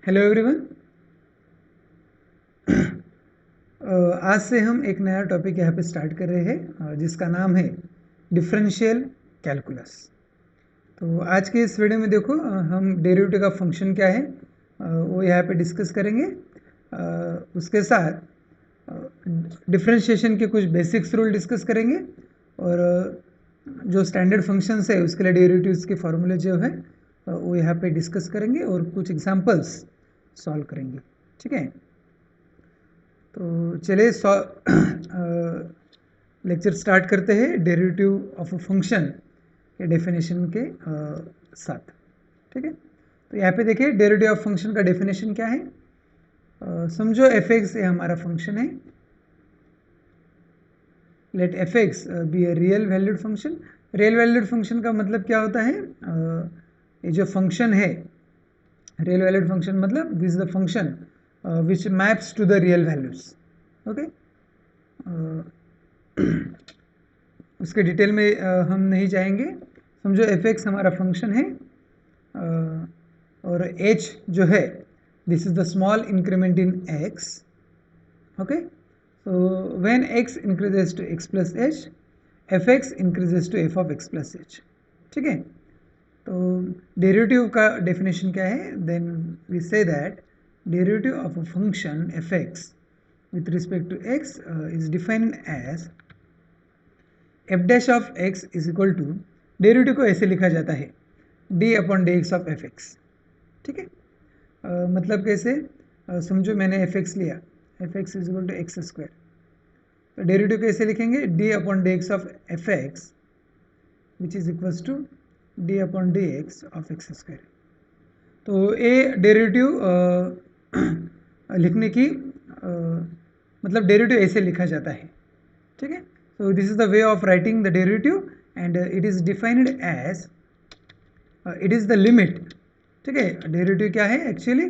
Hello everyone. आज से हम एक नया टॉपिक यहाँ पे स्टार्ट कर रहे हैं जिसका नाम है डिफरेंशियल कैलकुलस। तो आज के इस वीडियो में देखो हम डेरिवेटिव का फंक्शन क्या है वो यहाँ पे डिस्कस करेंगे। उसके साथ डिफरेंशिएशन के कुछ बेसिक्स रूल डिस्कस करेंगे और जो स्टैंडर्ड फंक्शंस है उसके लिए डेरिवेटिव्स के फॉर्मूले जो है वो यहाँ पे डिस्कस करेंगे और कुछ एग्जांपल्स सॉल्व करेंगे। ठीक है, तो चलिए लेक्चर स्टार्ट करते हैं डेरिवेटिव ऑफ अ फंक्शन के डेफिनेशन के साथ। ठीक है, तो यहाँ पे देखिए डेरिवेटिव ऑफ फंक्शन का डेफिनेशन क्या है। समझो एफ एक्स ये हमारा फंक्शन है। Let f x be a real valued function. Real valued function का मतलब क्या होता है, ये जो फंक्शन है रियल वैल्यूड फंक्शन मतलब this is the function which maps to the real values. Okay, उसके डिटेल में हम नहीं जाएंगे। समझो एफ एक्स हमारा फंक्शन है और h जो है this is the small increment in x। Okay, so when x increases to x plus h, fx increases to f of x plus h। ठीक है, तो डेरिवेटिव का डेफिनेशन क्या है, then we say that derivative of a function fx with respect to x is defined as f dash of x is equal to, derivative को ऐसे लिखा जाता है d upon d x of f x. ठीक है, मतलब कैसे, समझो मैंने एफ एक्स लिया, f x is equal to x square, तो डेरिवेटिव कैसे लिखेंगे, d upon d x of f x which is equals to d upon d x of x square. तो ये डेरिवेटिव लिखने की मतलब डेरिवेटिव ऐसे लिखा जाता है। ठीक है, so this is the way of writing the derivative and it is defined as it is the limit। ठीक है, डेरिवेटिव क्या है actually,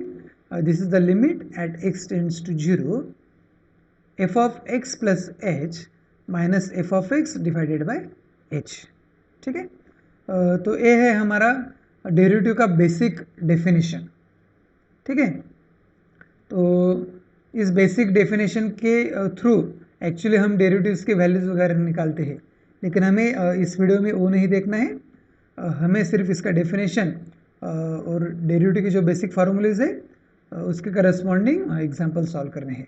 this is the limit at x tends to 0 f of x plus h minus f of x divided by h। ठीक है, तो ये है हमारा डेरिवेटिव का बेसिक डेफिनेशन। ठीक है, तो इस बेसिक डेफिनेशन के थ्रू एक्चुअली हम डेरिवेटिव्स के वैल्यूज़ वगैरह निकालते हैं, लेकिन हमें इस वीडियो में वो नहीं देखना है। हमें सिर्फ इसका डेफिनेशन और डेरिवेटिव के जो बेसिक फार्मूलेज है उसके करस्पॉन्डिंग एग्जांपल सॉल्व करने हैं।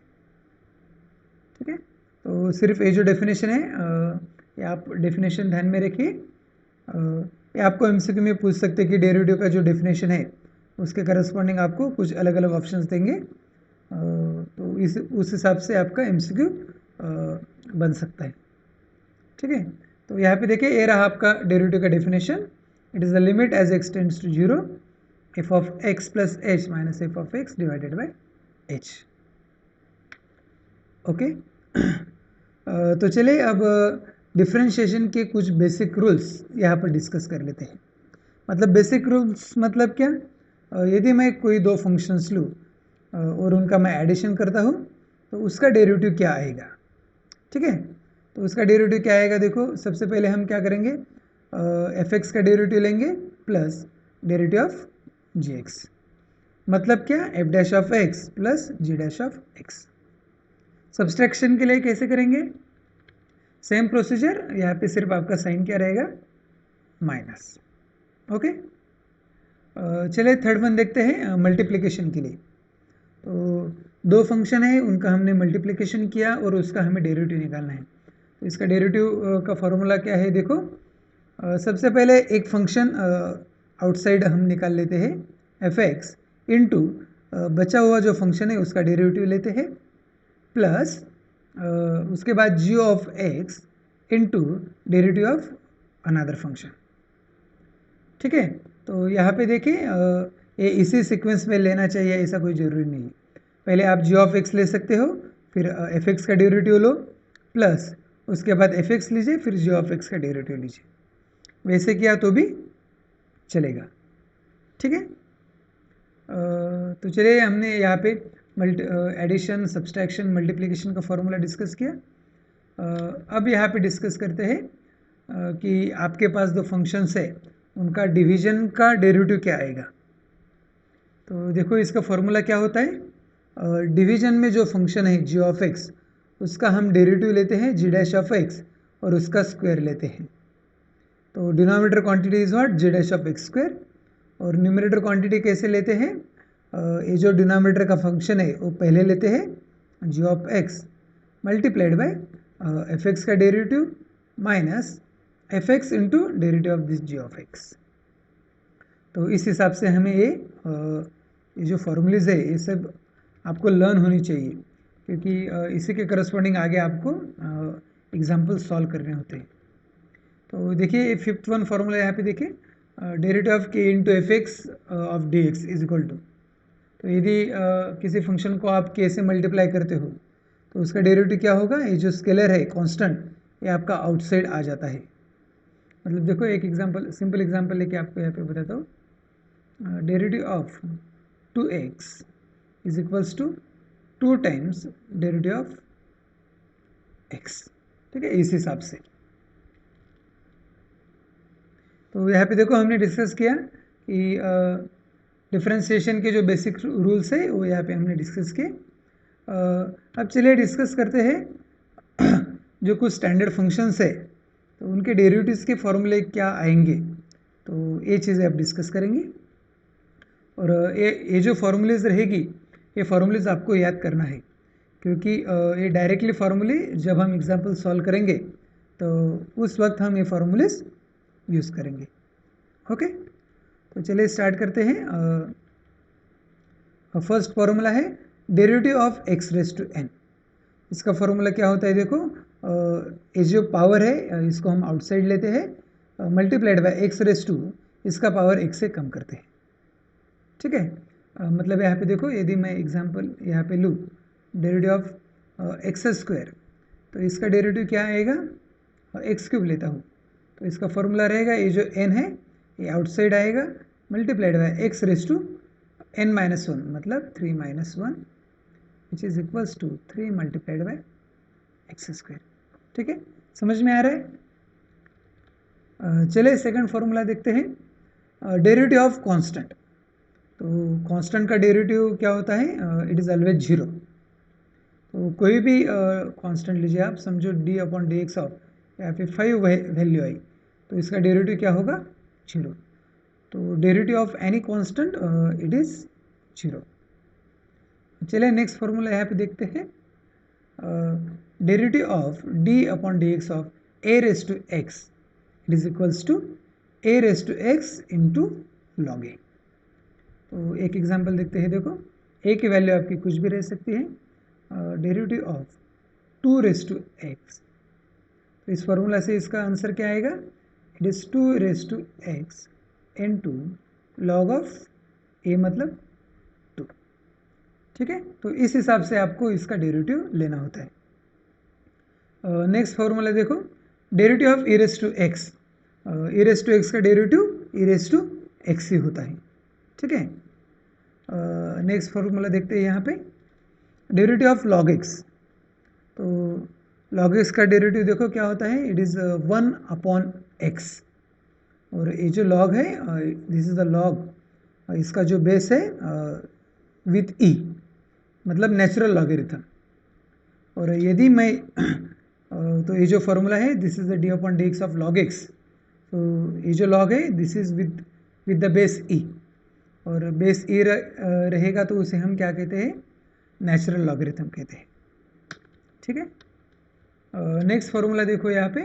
ठीक है, तो सिर्फ ये जो डेफिनेशन है ये आप डेफिनेशन ध्यान में रखिए। ये आपको एमसीक्यू में पूछ सकते हैं कि डेरिवेटिव का जो डेफिनेशन है उसके करस्पॉन्डिंग आपको कुछ अलग अलग ऑप्शंस देंगे, तो इस उस हिसाब से आपका एमसीक्यू बन सकता है। ठीक है, तो यहाँ पे देखिए ये रहा आपका डेरिवेटिव का definition, it is the limit as x tends to 0 f of x plus h minus f of x divided by h. Okay, तो चलिए अब डिफरेंशिएशन के कुछ बेसिक रूल्स यहाँ पर डिस्कस कर लेते हैं। मतलब बेसिक रूल्स मतलब क्या, यदि मैं कोई दो फंक्शंस लूँ और उनका मैं एडिशन करता हूँ तो उसका डेरिवेटिव क्या आएगा। ठीक है, तो उसका डेरिवेटिव क्या आएगा, देखो सबसे पहले हम क्या करेंगे, एफ एक्स का डेरिवेटिव लेंगे plus derivative of g x. मतलब क्या, f dash of x plus g dash of x. Subtraction के लिए कैसे करेंगे, सेम प्रोसीजर, यहाँ पे सिर्फ आपका साइन क्या रहेगा, माइनस। ओके, चलिए थर्ड वन देखते हैं मल्टीप्लिकेशन के लिए। तो दो फंक्शन है उनका हमने मल्टीप्लिकेशन किया और उसका हमें डेरिवेटिव निकालना है। तो इसका डेरिवेटिव का फॉर्मूला क्या है, देखो सबसे पहले एक फंक्शन आउटसाइड हम निकाल लेते हैं एफ एक्स इंटू बचा हुआ जो फंक्शन है उसका डेरिवेटिव लेते हैं प्लस उसके बाद g of x into derivative of another function. ठीक है, तो यहाँ पे देखिए ये इसी सीक्वेंस में लेना चाहिए, ऐसा कोई ज़रूरी नहीं है। पहले आप जी ऑफ एक्स ले सकते हो, फिर एफ एक्स का डेरिवेटिव लो प्लस उसके बाद एफ एक्स लीजिए, फिर जी ऑफ एक्स का डेरिवेटिव लीजिए, वैसे किया तो भी चलेगा। ठीक है, तो चलिए हमने यहाँ पे एडिशन सब्सट्रैक्शन मल्टीप्लिकेशन का फॉर्मूला डिस्कस किया। अब यहाँ पे डिस्कस करते हैं कि आपके पास दो फंक्शंस है उनका डिवीजन का डेरिवेटिव क्या आएगा। तो देखो इसका फॉर्मूला क्या होता है, डिवीजन में जो फंक्शन है जी ऑफ एक्स उसका हम डेरिवेटिव लेते हैं जी डैश ऑफ एक्स और उसका स्क्वायर लेते हैं। तो denominator quantity is what g dash of x square, और न्यूमरेटर क्वांटिटी कैसे लेते हैं, ये जो डिनोमिनेटर का फंक्शन है वो पहले लेते हैं g of x multiplied by f x का derivative minus f x into derivative of this g of x. तो इस हिसाब से हमें ये जो फॉर्मूलेज है ये सब आपको लर्न होनी चाहिए, क्योंकि इसी के करस्पॉन्डिंग आगे आपको एग्जाम्पल सॉल्व करने होते हैं। तो देखिए फिफ्थ वन फॉर्मूला यहाँ पे देखिए, derivative of k into f x of d x is equal to, तो यदि किसी फंक्शन को आप के से मल्टीप्लाई करते हो तो उसका डेरिवेटिव क्या होगा, ये जो स्केलर है कांस्टेंट ये आपका आउटसाइड आ जाता है। मतलब देखो एक एग्जांपल, सिंपल एग्जांपल लेके आपको यहाँ पे बताता हूँ, derivative of 2x is equals to 2 times derivative of x, ठीक है, इस हिसाब से। तो यहाँ पे देखो हमने डिस्कस किया कि डिफरेंशिएशन के जो बेसिक रूल्स है वो यहाँ पे हमने डिस्कस किए। अब चलिए डिस्कस करते हैं जो कुछ स्टैंडर्ड फंक्शंस है तो उनके डेरिवेटिव्स के फॉर्मूले क्या आएंगे, तो ये चीज़ें आप डिस्कस करेंगे। और ये जो फॉर्मूलेज रहेगी ये फॉर्मूलेज आपको याद करना है, क्योंकि ये डायरेक्टली फार्मूले जब हम एग्जाम्पल सॉल्व करेंगे तो उस वक्त हम ये फार्मूलेज यूज़ करेंगे। ओके, तो चलिए स्टार्ट करते हैं। फर्स्ट फार्मूला है derivative of x raise to n. इसका फार्मूला क्या होता है, देखो ये जो पावर है इसको हम आउटसाइड लेते हैं multiplied by x raise to इसका पावर एक्स से कम करते हैं, ठीक है। मतलब यहाँ पे देखो यदि मैं एग्जांपल यहाँ पे लूँ डेरिवेटिव ऑफ एक्स स्क्वायर, तो इसका डेरिवेटिव क्या आएगा, एक्स क्यूब लेता हूँ तो इसका फॉर्मूला रहेगा ये जो एन है ये आउटसाइड आएगा multiplied by x raise to n minus one, मतलब 3 minus one which is equals to 3 multiplied by x square, ठीक है, समझ में आ रहा है। चलिए सेकंड फॉर्मूला देखते हैं, डेरिवेटिव ऑफ कांस्टेंट। तो कांस्टेंट का डेरिवेटिव क्या होता है, इट इज़ ऑलवेज जीरो। तो कोई भी कांस्टेंट लीजिए आप, समझो D upon d x of यहाँ पे 5 वैल्यू आई तो इसका डेरिवेटिव क्या होगा, जीरो। तो derivative of any constant it is zero. चलिए नेक्स्ट फॉर्मूला यहाँ पे देखते हैं, derivative of d upon d x of a raise to x it is equals to a raise to x into log a. तो एक example देखते हैं, देखो ए की वैल्यू आपकी कुछ भी रह सकती है, derivative of 2 raise to x, तो इस फार्मूला से इसका आंसर क्या आएगा, it is 2 raise to x into log of a मतलब 2, ठीक है। तो इस हिसाब से आपको इसका डेरिवेटिव लेना होता है। नेक्स्ट फार्मूला देखो, derivative of e raise to x, e raise to x का derivative e raise to x ही होता है, ठीक है। नेक्स्ट फार्मूला देखते हैं यहाँ पे, डेरिवेटिव ऑफ लॉग एक्स। तो लॉग एक्स का डेरिवेटिव देखो क्या होता है, इट इज़ 1 अपॉन एक्स, और ये जो लॉग है दिस इज़ द लॉग, इसका जो बेस है विथ ई मतलब नेचुरल लॉगरिथम। और यदि मैं तो ये जो फार्मूला है this is the d upon d x of log x, तो ये जो लॉग है this is with the base e, और बेस ई रहेगा तो उसे हम क्या कहते हैं, नेचुरल लॉगरिथम कहते हैं, ठीक है। नेक्स्ट फार्मूला देखो यहाँ पे,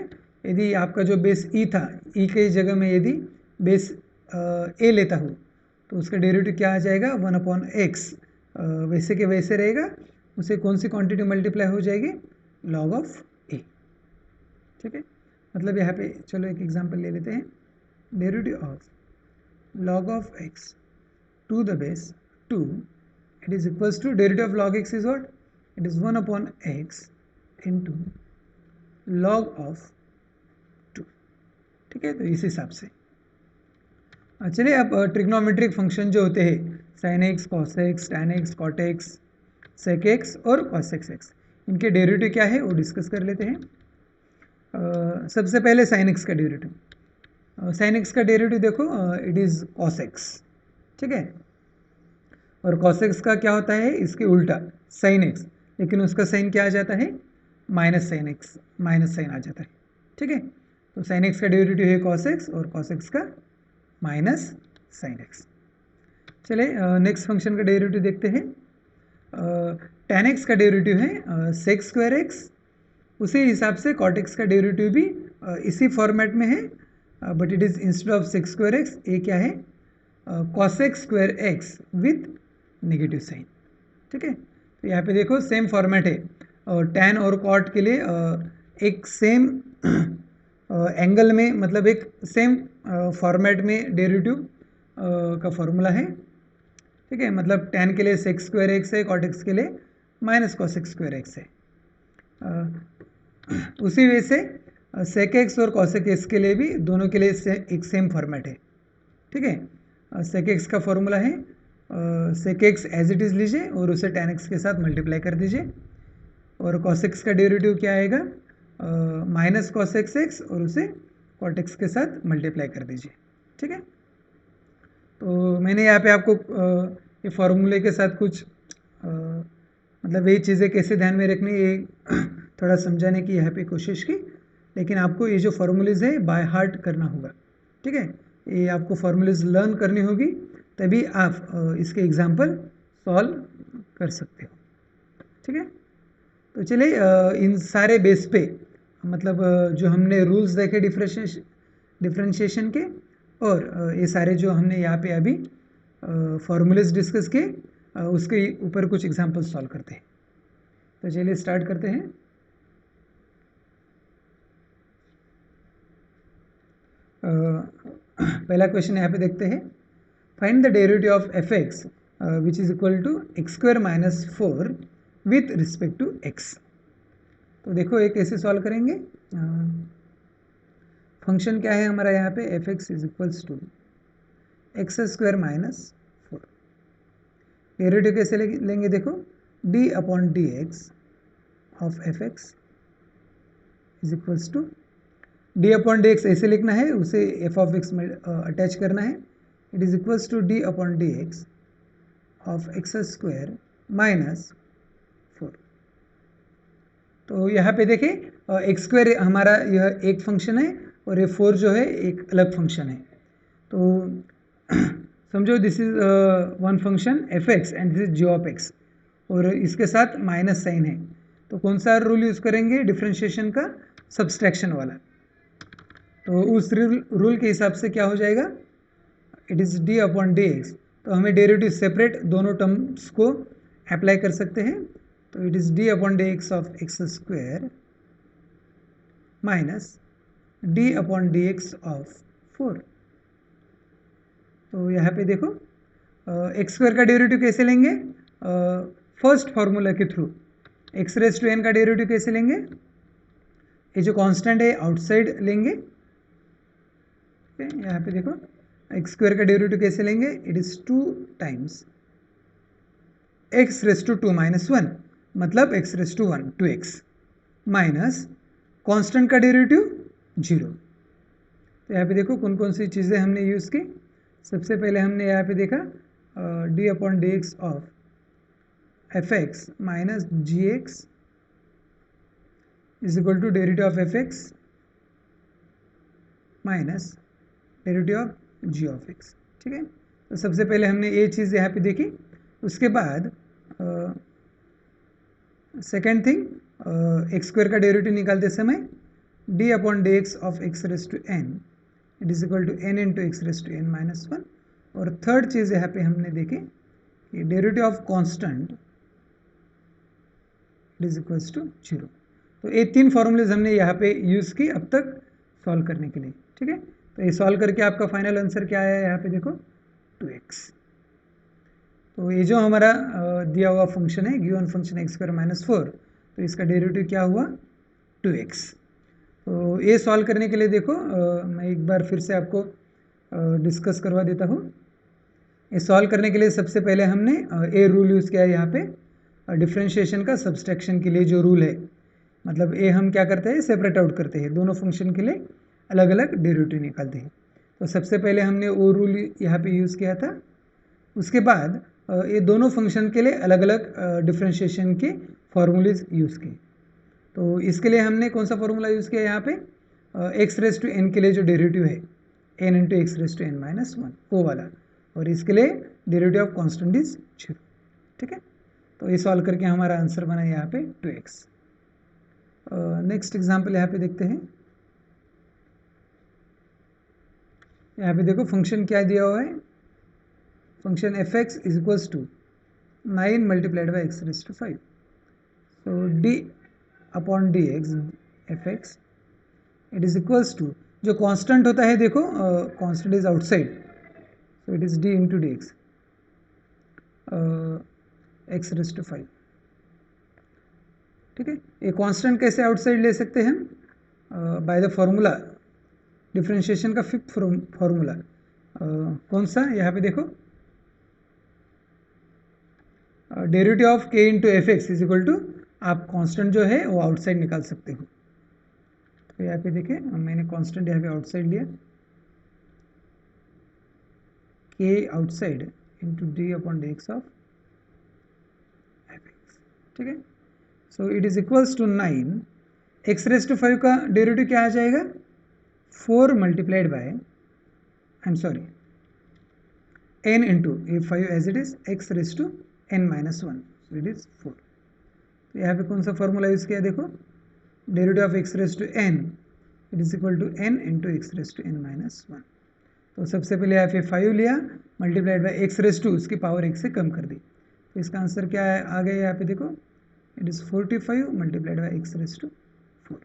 यदि आपका जो बेस ई था, ई के जगह में यदि बेस ए लेता हूँ तो उसका डेरिवेटिव क्या आ जाएगा, 1 अपॉन एक्स, वैसे के वैसे रहेगा, उसे कौन सी क्वांटिटी मल्टीप्लाई हो जाएगी, लॉग ऑफ ए, ठीक है। मतलब यहाँ पे चलो एक एग्जांपल ले लेते हैं, derivative of log of x to the base 2 it is equals to derivative of log x is what, it is 1 upon x into log of 2, ठीक है। तो इस हिसाब से चलिए अब ट्रिग्नोमेट्रिक फंक्शन जो होते हैं sin x cos x tan x cot x sec x और cos x x, इनके डेरिवेटिव क्या है वो डिस्कस कर लेते हैं। सबसे पहले sin x का डेरिवेटिव, साइन एक्स का डेरिवेटिव देखो इट इज़ कॉस एक्स, ठीक है। और cos x का क्या होता है, इसके उल्टा sin x, लेकिन उसका साइन क्या आ जाता है, minus sine x, minus sine आ जाता है, ठीक है। तो साइन एक्स का डेरिवेटिव है cos x और cos x का माइनस साइन एक्स। चले नेक्स्ट फंक्शन का डेरिवेटिव देखते हैं। tan x का डेरिवेटिव है sec स्क्वायर एक्स, उसी हिसाब से cot x का डेरिवेटिव भी इसी फॉर्मेट में है, but it is instead of sec square x ये क्या है, cos x square x with negative sign, ठीक है। तो यहाँ पे देखो सेम फॉर्मेट है, और tan और cot के लिए एक सेम एंगल में, मतलब एक सेम फॉर्मेट में डेरिवेटिव का फॉर्मूला है, ठीक है। मतलब tan के लिए sec स्क्वायर एक्स है, cot x के लिए minus cos x square x है। उसी वजह से sec x और cos x के लिए भी दोनों के लिए एक सेम फॉर्मेट है, ठीक है। sec x का फॉर्मूला है sec x as it is लीजिए और उसे tan x के साथ मल्टीप्लाई कर दीजिए, और cos x का डेरिवेटिव क्या आएगा, माइनस cos x और उसे cot x के साथ मल्टीप्लाई कर दीजिए, ठीक है। तो मैंने यहाँ पे आपको ये फार्मूले के साथ कुछ मतलब ये चीज़ें कैसे ध्यान में रखनी ये थोड़ा समझाने की यहाँ पे कोशिश की, लेकिन आपको ये जो फार्मूलेज है बाय हार्ट करना होगा, ठीक है। ये आपको फार्मूलेज लर्न करनी होगी, तभी आप इसके एग्जाम्पल सॉल्व कर सकते हो, ठीक है। तो चलिए इन सारे बेस पे, मतलब जो हमने रूल्स देखे डिफ्रेंशिएशन के, और ये सारे जो हमने यहाँ पे अभी फार्मूलेज डिस्कस किए, उसके ऊपर कुछ एग्जांपल सॉल्व करते हैं। तो चलिए स्टार्ट करते हैं। पहला क्वेश्चन यहाँ पे देखते हैं, find the derivative of f x which is equal to x square minus 4 with respect to x. तो देखो ये कैसे सॉल्व करेंगे। फंक्शन क्या है हमारा यहाँ पे, f x is equals to x square minus 4। Derivative कैसे लेंगे, देखो d upon d x of f x is equals to, d upon d x ऐसे लिखना है, उसे एफ ऑफ एक्स में अटैच करना है, it is equals to d upon d x of x square minus 4। तो यहाँ पे देखें एक्स स्क्वायर हमारा यह एक फंक्शन है और ये 4 जो है एक अलग फंक्शन है। तो समझो this is one function f x and this is g of x, और इसके साथ माइनस साइन है। तो कौन सा रूल यूज़ करेंगे, डिफ्रेंशिएशन का सब्सट्रैक्शन वाला। तो उस रूल के हिसाब से क्या हो जाएगा, it is D upon d x. तो हमें डेरिवेटिव सेपरेट दोनों टर्म्स को अप्लाई कर सकते हैं। तो it is D upon d x of x square minus D upon d x of 4। तो यहाँ पे देखो एक्स स्क्वायर का डेरिवेटिव कैसे लेंगे, फर्स्ट फार्मूला के through. X raise to n का डेरिवेटिव कैसे लेंगे, ये जो कांस्टेंट है आउटसाइड लेंगे, यहाँ पे देखो एक्स स्क्वायर का डेरिवेटिव कैसे लेंगे, it is 2 times x raise to 2 minus 1, मतलब x raise to 1 2x minus constant का डेरिवेटिव 0। तो यहाँ पे देखो कौन कौन सी चीज़ें हमने यूज़ की। सबसे पहले हमने यहाँ पे देखा d upon d x of f x minus g x is equal to derivative of f x minus derivative of g of x, ठीक है। तो सबसे पहले हमने ये चीज़ यहाँ पे देखी। उसके बाद सेकेंड थिंग, एक्स स्क्वायर का डेरिवेटिव निकालते समय d upon d x of x raise to n it is equal to n into x raise to n minus 1। और थर्ड चीज़ यहाँ पे हमने देखी कि derivative of constant it is equals to 0। तो ये 3 फॉर्मूलेज हमने यहाँ पे यूज़ की अब तक सॉल्व करने के लिए, ठीक है। तो ये सॉल्व करके आपका फाइनल आंसर क्या आया, यहाँ पे देखो 2x। तो ये जो हमारा दिया हुआ फंक्शन है, given function x square minus 4, तो इसका डेरिवेटिव क्या हुआ 2x। तो ये सॉल्व करने के लिए देखो मैं एक बार फिर से आपको डिस्कस करवा देता हूँ। ये सॉल्व करने के लिए सबसे पहले हमने ए रूल यूज़ किया है यहाँ पे डिफ्रेंशिएशन का सब्सट्रैक्शन के लिए जो रूल है, मतलब ए हम क्या करते हैं सेपरेट आउट करते हैं, दोनों फंक्शन के लिए अलग अलग डेरिवेटिव निकालते हैं। तो सबसे पहले हमने वो रूल यहाँ पे यूज़ किया था। उसके बाद ये दोनों फंक्शन के लिए अलग अलग डिफ्रेंशिएशन के फॉर्मूलेज यूज़ किए। तो इसके लिए हमने कौन सा फॉर्मूला यूज़ किया यहाँ पे, एक्स रेस टू एन के लिए जो डेरिवेटिव है n into x raise to n minus one वो वाला, और इसके लिए डेरिवेटिव ऑफ कांस्टेंट इज 0। ठीक है, तो ये सॉल्व करके हमारा आंसर बना यहाँ पे 2x। नेक्स्ट एग्जाम्पल यहाँ पे देखते हैं। यहाँ पे देखो फंक्शन क्या दिया हुआ है, function f x is equals to 9 multiplied by x raise to 5। So d upon d x f x it is equals to, जो कांस्टेंट होता है देखो constant is outside, so it is d into d x x raise to 5। ठीक है, ये constant कैसे outside ले सकते हैं हम, बाय द फॉर्मूला, डिफ्रेंशिएशन का फिफ्थ फॉर्मूला कौन सा, यहाँ पे देखो derivative of k into f x is equal to, आप कांस्टेंट जो है वो आउटसाइड निकाल सकते हो। तो यहाँ पे देखिए मैंने कांस्टेंट यहाँ पे आउटसाइड लिया, k outside into d upon d x of f x. ठीक है, so it is equals to 9 x raise to 5 का डेरिवेटिव क्या आ जाएगा, 4 multiplied by, I am sorry, n into a 5 as it is x raise to n minus one, so it is 4। तो यहाँ पे कौन सा फॉर्मूला यूज़ किया देखो, derivative of x raise to n it is equal to n into x raise to n minus one. तो सबसे पहले यहाँ पे 5 लिया multiplied by x raise to, उसकी पावर 1 से कम कर दी, तो इसका आंसर क्या है आ गया यहाँ पे देखो, it is 45 multiplied by x raise to 4।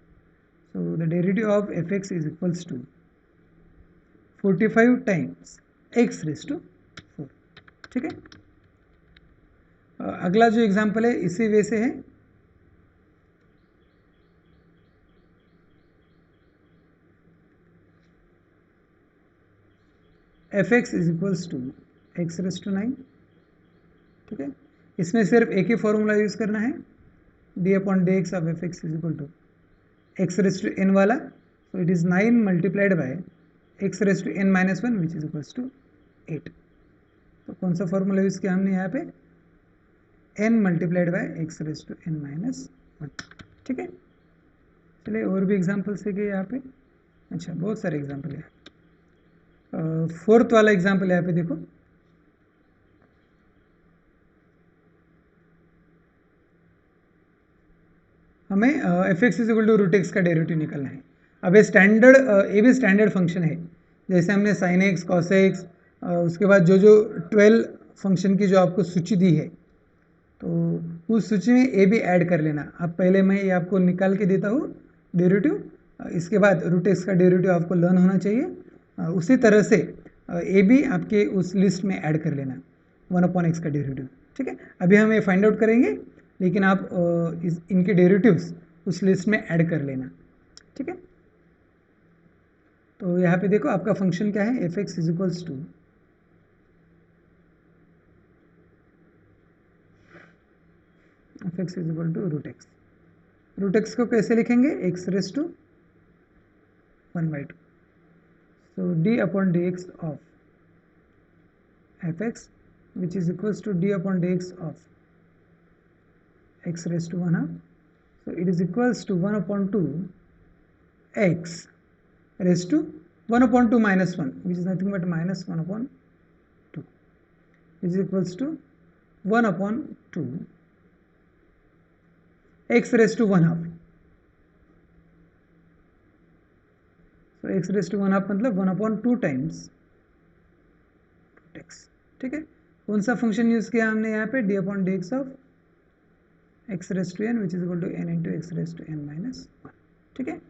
So the derivative of f x is equals to 45 times x raise to 4। ठीक है, अगला जो एग्जाम्पल है इसी वे से है। F x is equals to x raise to 9। ठीक है, इसमें सिर्फ एक ही फॉर्मूला यूज़ करना है, d upon d x of f x is equal to x raise to n वाला, so it is 9 multiplied by x raise to n minus one which is equals to 8। तो कौन सा formula use किया हमने यहाँ पे, n multiplied by x raise to n minus one. ठीक है, चलिए और भी एग्जाम्पल्स है कि यहाँ पे, अच्छा बहुत सारे एग्जाम्पल है। फोर्थ वाला एग्जाम्पल यहाँ पे देखो, हमें f x is equal to root x का डेरिवेटिव निकालना है। अब ये स्टैंडर्ड ये भी स्टैंडर्ड फंक्शन है, जैसे हमने साइन एक्स कॉस एक्स, उसके बाद जो जो 12 फंक्शन की जो आपको सूची दी है, तो उस सूची में ए भी ऐड कर लेना। अब पहले मैं ये आपको निकाल के देता हूँ डेरिवेटिव, इसके बाद रूट एक्स का डेरिवेटिव आपको लर्न होना चाहिए, उसी तरह से ए भी आपके उस लिस्ट में ऐड कर लेना 1/x का डेरिवेटिव। ठीक है, अभी हम ये फाइंड आउट करेंगे, लेकिन आप इनके डेरिवेटिव्स उस लिस्ट में ऐड कर लेना। ठीक है, तो यहाँ पे देखो आपका फंक्शन क्या है, f x is equals to f x is equal to root x. Root x को कैसे लिखेंगे, x raise to 1/2, so d upon dx of fx which is equals to d upon dx of x raised to 1/2, so it is equals to 1/2 x raised to 1/2 minus 1 which is nothing but minus 1/2, which is equals to 1/2 x raised to 1/2। तो x raise to 1/2 मतलब 1/2 times x। ठीक है, कौन सा function use किया हमने यहाँ पे, d upon d x of x raise to n which is equal to n into x raise to n minus one. ठीक है,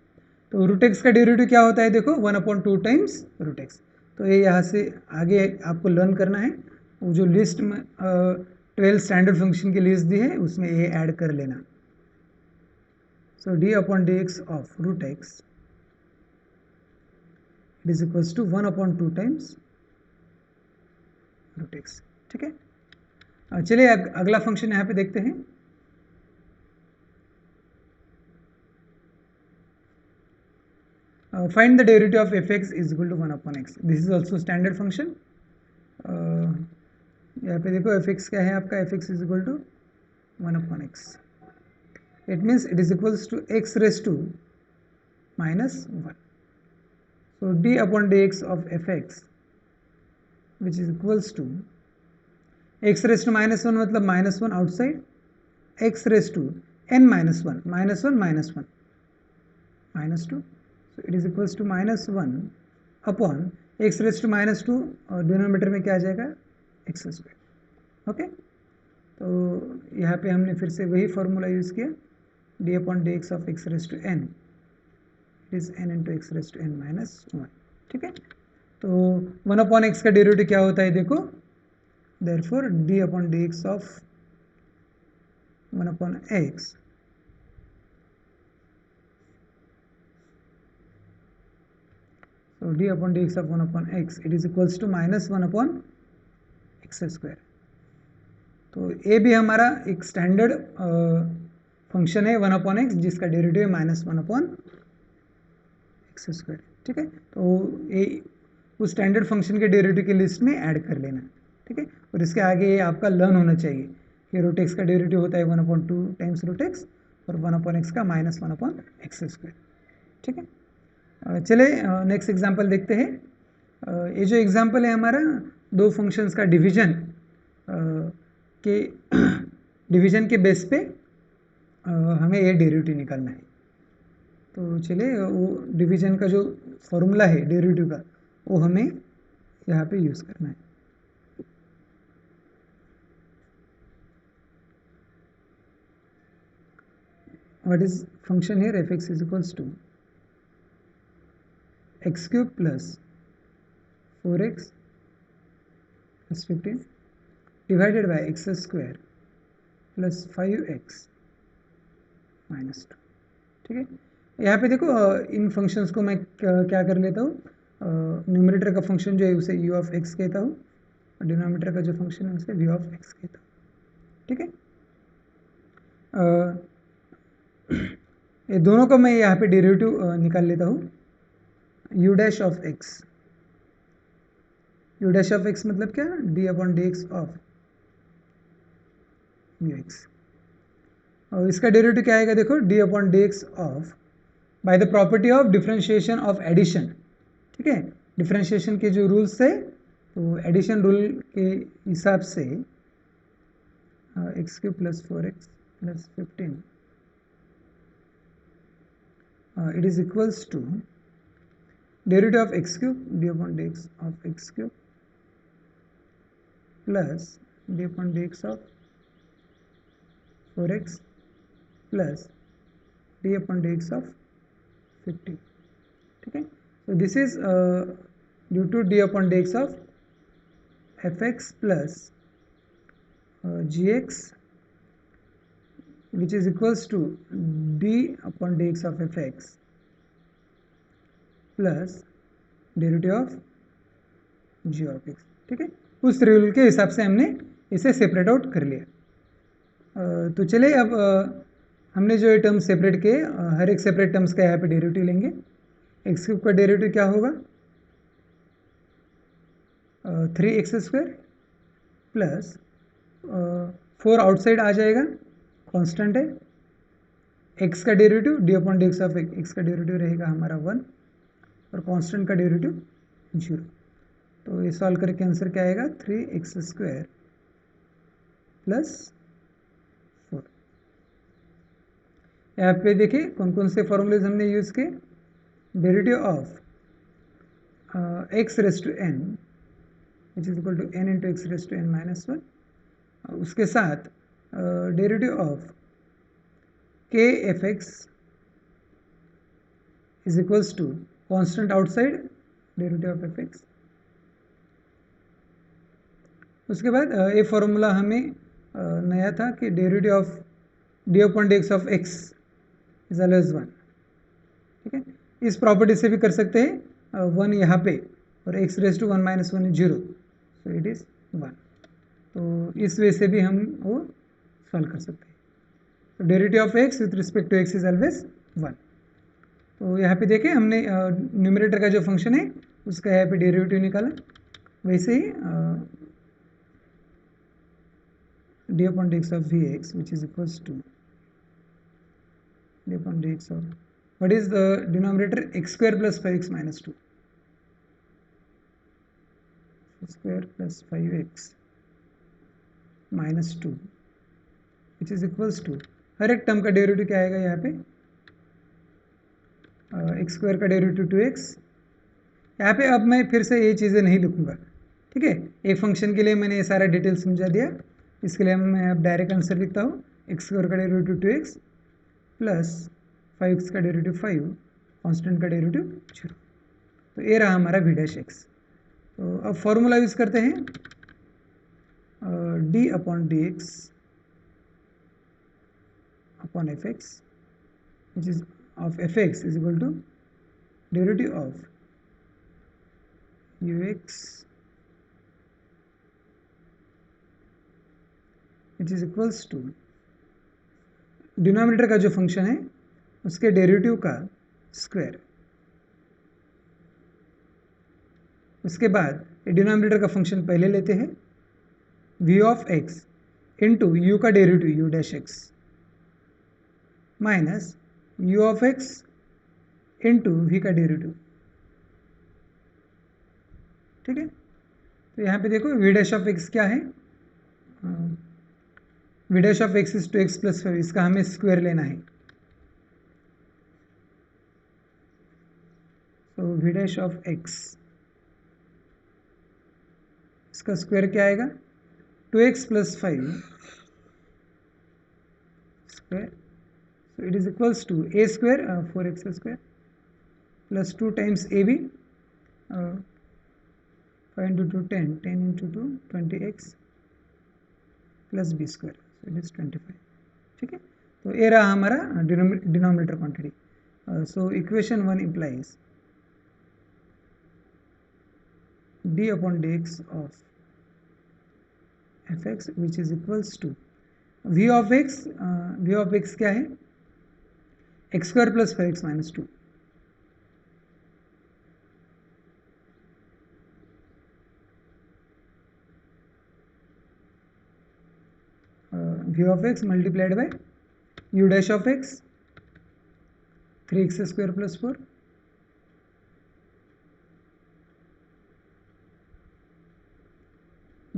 तो रूट एक्स का डेरिवेटिव क्या होता है देखो, 1/2 टाइम्स रूट एक्स। तो ये यहाँ से आगे आपको लर्न करना है, वो जो लिस्ट में 12 स्टैंडर्ड फंक्शन की लिस्ट दी है उसमें ये ऐड कर लेना। So d upon d x of root x it is equals to 1/2 times root x. ठीक है, चलिए अगला फंक्शन यहाँ पे देखते हैं। Find the derivative of fx is equal to 1/x. This is also standard function. यहाँ पे देखो एफ एक्स क्या है आपका, f x is equal to 1/x. It means it is equals to x raised to -1. So d upon dx of fx which is equals to x raised to -1 मतलब -1 outside, x raised to n -1 -1 -1 -2. So it is equals to -1 upon x raised to -2 और denominator में क्या आ जाएगा, x square. Okay, तो यहाँ पे हमने फिर से वही फॉर्मूला यूज़ किया, d upon d x of x raised to n, it is n into x raised to n -1. ठीक है, तो 1 अपॉन x का डेरिवेटिव क्या होता है देखो, therefore d upon d x of 1 upon x so d upon dx of 1 upon x it is equals to -1 upon x square. तो ये भी हमारा एक स्टैंडर्ड फंक्शन है 1 अपॉन एक्स जिसका डेरिवेटिव -1 अपॉन एक्स स्क्वायर. ठीक है, तो ये उस स्टैंडर्ड फंक्शन के डेरिवेटिव की लिस्ट में ऐड कर लेना. ठीक है, और इसके आगे ये आपका लर्न होना चाहिए कि रूट एक्स का डेरिवेटिव होता है 1/2 टाइम्स रूट एक्स और 1 अपॉन एक्स का -1 अपॉन एक्स स्क्वायर. ठीक है, चले नेक्स्ट एग्जांपल देखते हैं. ये जो एग्जांपल है हमारा दो फंक्शंस का डिवीजन के डिवीजन के बेस पे हमें ये डेरिवेटिव निकालना है. तो चलिए वो डिवीजन का जो फॉर्मूला है डेरिवेटिव का वो हमें यहाँ पे यूज़ करना है. What is function here, f x is equals to x cube plus 4x plus 15 divided by x square plus 5x minus 2. ठीक है, यहाँ पे देखो इन फंक्शंस को मैं क्या कर लेता हूँ, न्यूमरेटर का फंक्शन जो है उसे u ऑफ x कहता हूँ और डिनोमिनेटर का जो फंक्शन है उसे v ऑफ x कहता हूँ. ठीक है, ये दोनों का मैं यहाँ पे डेरिवेटिव निकाल लेता हूँ. u dash of x, u dash of x मतलब क्या, d upon d x of u x. और इसका डेरिवेटिव क्या आएगा देखो, d upon d x of by the property of differentiation of addition. ठीक है, डिफरेंशिएशन के जो रूल्स है तो एडिशन रूल के हिसाब से x cube plus 4x plus 15 it is equals to derivative of x cube d upon dx of x cube plus d upon dx of 4x plus d upon dx of 15. ठीक है, so this is due to d upon dx of fx plus gx which is equals to d upon dx of fx plus derivative of g of x. ठीक है, उस rule के हिसाब से हमने इसे सेपरेट आउट कर लिया. तो चलिए अब हमने जो ये टर्म सेपरेट किए हर एक सेपरेट टर्म्स का यहाँ पे डेरिवेटिव लेंगे. एक्स क्यूब का डेरिवेटिव क्या होगा, 3x स्क्वायर प्लस 4 आउटसाइड आ जाएगा, कांस्टेंट है. x का derivative D upon d x of x का डेरिवेटिव रहेगा हमारा 1 और कांस्टेंट का डेरिवेटिव 0. तो ये सॉल्व करके आंसर क्या आएगा, 3x स्क्वायर प्लस 4. यहाँ पे देखिए कौन कौन से फॉर्मूलेज हमने यूज़ किए. Derivative of x raise to n which is equal to n into x raise to n minus 1. उसके साथ derivative of k f x is equals to constant outside derivative of f x. उसके बाद ये formula हमें नया था कि derivative of d upon d x of x is always 1. ठीक है, इस प्रॉपर्टी से भी कर सकते हैं 1 यहाँ पे और x raise to 1 minus 1 is 0, so it is 1. तो इस वे से भी हम वो सॉल्व कर सकते हैं. तो derivative of x with respect to x is always 1. तो यहाँ पे देखें हमने न्यूमरेटर का जो फंक्शन है उसका यहाँ पे डेरिवेटिव निकाला. वैसे ही d upon dx of vx, which is equals to d upon dx of, what is the denominator? X square plus 5x minus 2. Square plus 5x minus 2, which is equals to, हर एक term का derivative क्या आएगा यहाँ पे? X square का derivative 2x. यहाँ पे अब मैं फिर से ये चीज़ें नहीं लिखूँगा, ठीक है. एक फंक्शन के लिए मैंने ये सारा डिटेल समझा दिया, इसके लिए मैं अब डायरेक्ट आंसर लिखता हूँ. एक्स स्क्वायर का डेरिवेटिव 2x प्लस 5x का डेरिवेटिव 5, कांस्टेंट का डेरिवेटिव 0. तो ये रहा हमारा v डैश एक्स. तो अब फॉर्मूला यूज़ करते हैं, d upon d x upon f x, which is of f x is equal to derivative of u x, which is equals to denominator का जो फंक्शन है उसके डेरिवेटिव का square. उसके बाद डिनोमिनेटर का फंक्शन पहले लेते हैं, v of x into u का derivative u dash x minus u of x into v का डेरिवेटिव, ठीक है. तो यहाँ पे देखो v डैश ऑफ x क्या है? v dash of x is 2x plus 5, इसका हमें स्क्वायर लेना है. तो v डैश ऑफ x, इसका स्क्वायर क्या आएगा? 2x plus 5 square. So it is equals to a square 4x square plus 2 times ab, 5 into 2 10, 10 into 2 20x plus b square, so it is 25. ठीक है. तो ये रहा हमारा denominator quantity. So equation 1 implies d upon dx of fx which is equals to v of x क्या है? X square plus 5x minus 2. v of x multiplied by u dash of x 3x square plus 4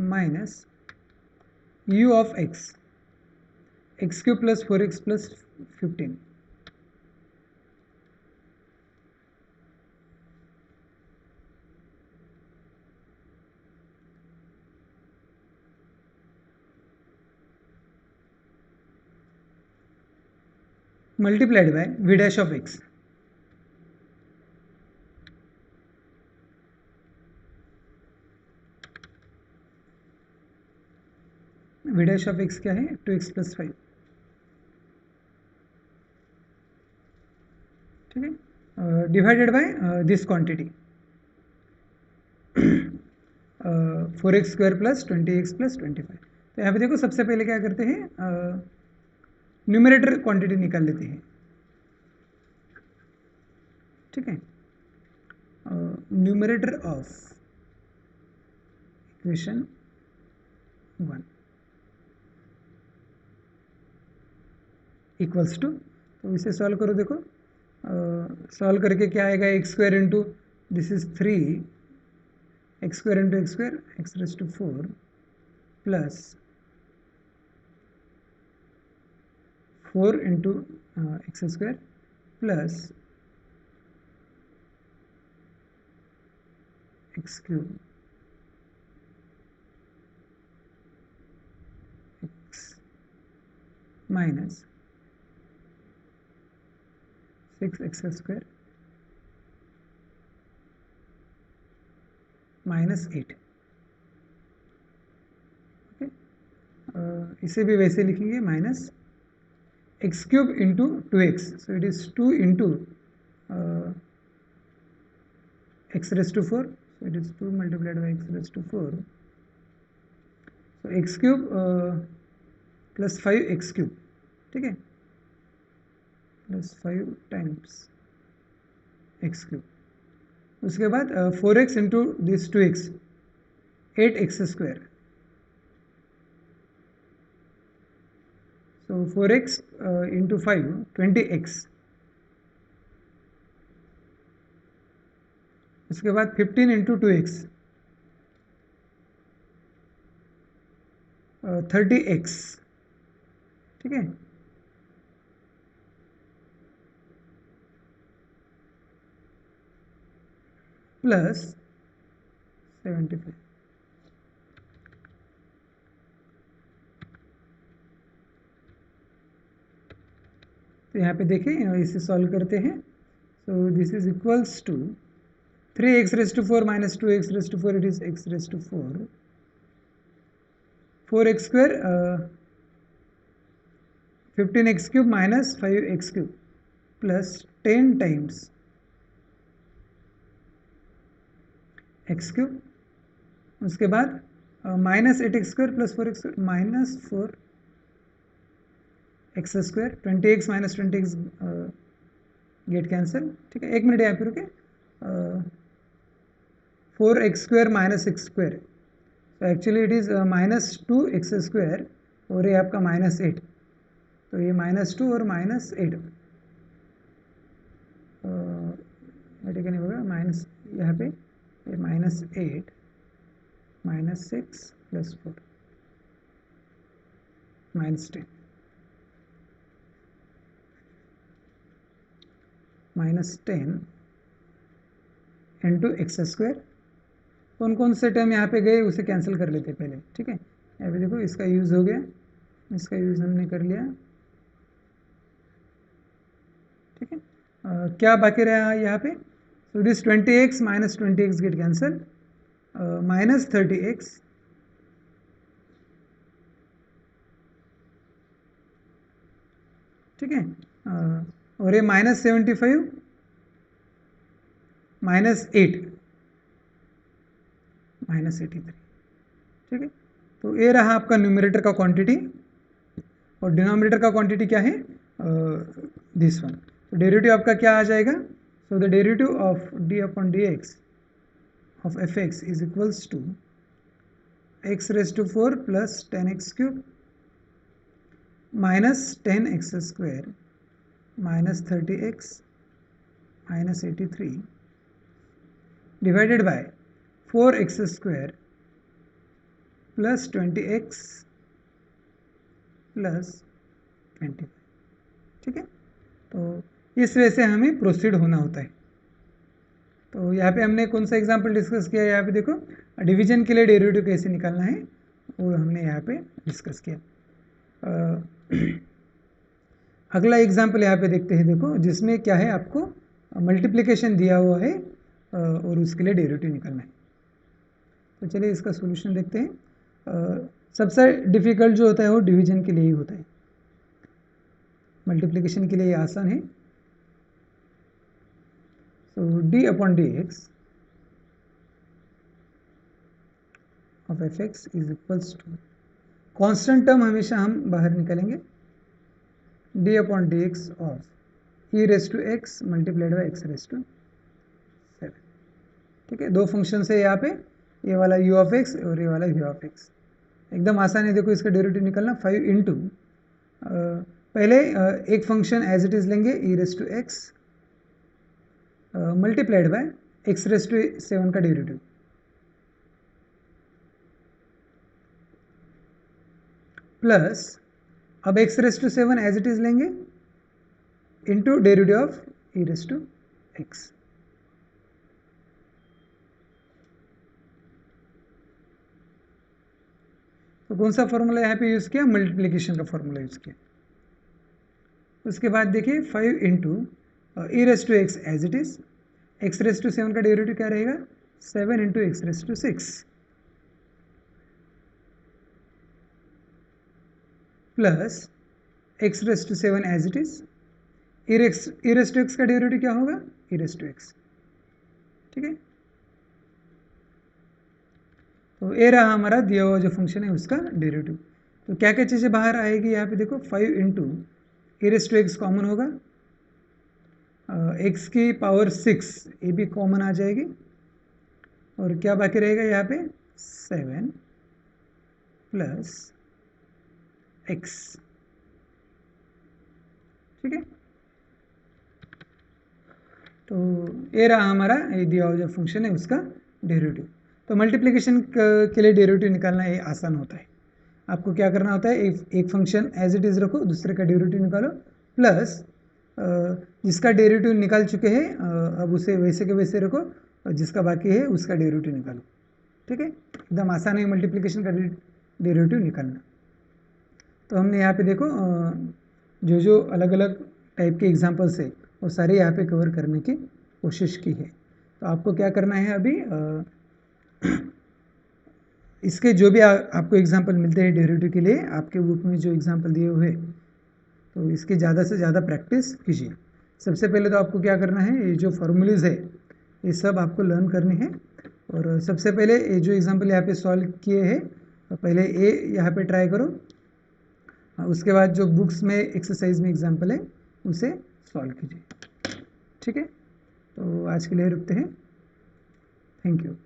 minus u of x x cube plus 4x plus 15. multiplied by v dash of x. v dash of x क्या है? 2x plus 5, ठीक है. Divided by this quantity 4x square plus 20x plus 25. तो यहाँ पे देखो सबसे पहले क्या करते हैं, न्यूमरेटर क्वांटिटी निकाल लेते हैं, ठीक है. Numerator of equation 1 equals to, तो इसे सॉल्व करो. देखो सॉल्व करके क्या आएगा? X square into this is 3 x square into x square x raise to 4 plus 4 into x square plus x cube x minus 6x square minus 8. Okay, इसे भी वैसे लिखेंगे, minus x cube into 2x, so it is 2 into x raise to 4, so it is 2 multiplied by x raise to 4. So x cube plus 5x cube, ठीक है, plus 5 times x cube. उसके बाद 4x into this 2x 8x square so 4x into 5 20x, उसके बाद 15 into 2x 30x, ठीक है। Plus 75। तो यहाँ पे देखें, इसे सॉल्व करते हैं। So this is equals to 3x raise to 4 minus 2x raise to 4, it is x raise to 4, 4x square 15x cube minus 5x cube plus 10 times x cube, उसके बाद minus 8x square plus 4x square minus 4x square, 20x minus 20x get cancel, ठीक है। 1 minute यहाँ पे रुके, 4x square minus x square, तो actually it is minus 2x square और ये आपका माइनस 8, तो ये माइनस 2 और माइनस 8 नहीं होगा, माइनस यहाँ पे ये minus 8 minus 6 plus 4 minus 10 minus 10 into x square. कौन कौन से टर्म यहाँ पे गए उसे कैंसिल कर लेते पहले, ठीक है। यहाँ पे देखो इसका यूज़ हो गया, इसका यूज़ हमने कर लिया, ठीक है। क्या बाकी रहा यहाँ पे, so this 20x minus 20x get cancel, minus 30x ठीक है, और ये माइनस 75 माइनस 8 माइनस 83, ठीक है। तो ये रहा आपका न्यूमरेटर का क्वांटिटी और डिनोमिनेटर का क्वांटिटी क्या है, दिस वन। तो डेरिवेटिव आपका क्या आ जाएगा, so the derivative of d upon d x of f x is equals to x raise to 4 plus 10x cube minus 10x square minus 30x minus 83 divided by 4x square plus 20x plus 20, ठीक है। तो इस वजह से हमें proceed होना होता है। तो यहाँ पे हमने कौन सा एग्जांपल डिस्कस किया, यहाँ पे देखो डिवीजन के लिए डेरिवेटिव कैसे निकालना है वो हमने यहाँ पे डिस्कस किया। अगला एग्जांपल यहाँ पे देखते हैं, देखो जिसमें क्या है, आपको मल्टीप्लिकेशन दिया हुआ है और उसके लिए डेरिवेटिव निकालना है। तो चलिए इसका सॉल्यूशन देखते हैं। सबसे डिफिकल्ट जो होता है वो डिवीजन के लिए ही होता है, मल्टीप्लिकेशन के लिए आसान है। So d upon d x of f x is equals to, constant term हमेशा हम बाहर निकालेंगे, d upon d x of e raise to x multiplied by x raise to 7, ठीक है। दो फंक्शन है यहाँ पे, ये वाला यू ऑफ एक्स और ये वाला वी ऑफ एक्स, एकदम आसान है। देखो इसका डेरिवेटिव निकलना 5 इंटू पहले एक फंक्शन एज इट इज़ लेंगे e raise to x multiplied by x raise to 7 का डेरिवेटिव प्लस अब x raise to 7 as it is लेंगे into derivative of e raise to x. तो कौन सा फॉर्मूला यहाँ पे यूज़ किया, मल्टीप्लिकेशन का फॉर्मूला यूज़ किया। उसके बाद देखिए 5 into e raise to x as it is, x raise to 7 का डेरिवेटिव क्या रहेगा, 7 into x raise to 6 plus x raise to 7 as it is, e raise to x का डेरिवेटिव क्या होगा, ई रेस टू एक्स, ठीक है। तो ये रहा हमारा दिया हुआ जो फंक्शन है उसका डेरिवेटिव। तो क्या क्या चीज़ें बाहर आएगी यहाँ पे देखो, 5 into e raise to x common होगा, एक्स की पावर 6 ये भी कॉमन आ जाएगी, और क्या बाकी रहेगा यहाँ पे 7 प्लस एक्स, ठीक है। तो ये रहा हमारा ये दिया हुआ जो फंक्शन है उसका डेरिवेटिव। तो मल्टीप्लिकेशन के लिए डेरिवेटिव निकालना ये आसान होता है। आपको क्या करना होता है, एक फंक्शन एज इट इज़ रखो, दूसरे का डेरिवेटिव निकालो, प्लस जिसका डेरिवेटिव निकाल चुके हैं अब उसे वैसे के वैसे रखो, और जिसका बाकी है उसका डेरिवेटिव निकालो। ठीक है, एकदम आसान है मल्टीप्लिकेशन का डेरिवेटिव निकालना। तो हमने यहाँ पे देखो जो जो अलग अलग टाइप के एग्जांपल्स है वो सारे यहाँ पे कवर करने की कोशिश की है। तो आपको क्या करना है अभी, इसके जो भी आपको एग्जांपल मिलते हैं डेरिवेटिव के लिए, आपके बुक में जो एग्जांपल दिए हुए तो इसकी ज़्यादा से ज़्यादा प्रैक्टिस कीजिए। सबसे पहले तो आपको क्या करना है, ये जो फॉर्मूलेज है ये सब आपको लर्न करने हैं। और सबसे पहले ये जो एग्जांपल यहाँ पे सॉल्व किए हैं तो पहले ए यहाँ पे ट्राई करो, उसके बाद जो बुक्स में एक्सरसाइज में एग्जांपल है उसे सॉल्व कीजिए। ठीक है, तो आज के लिए रुकते हैं। Thank you.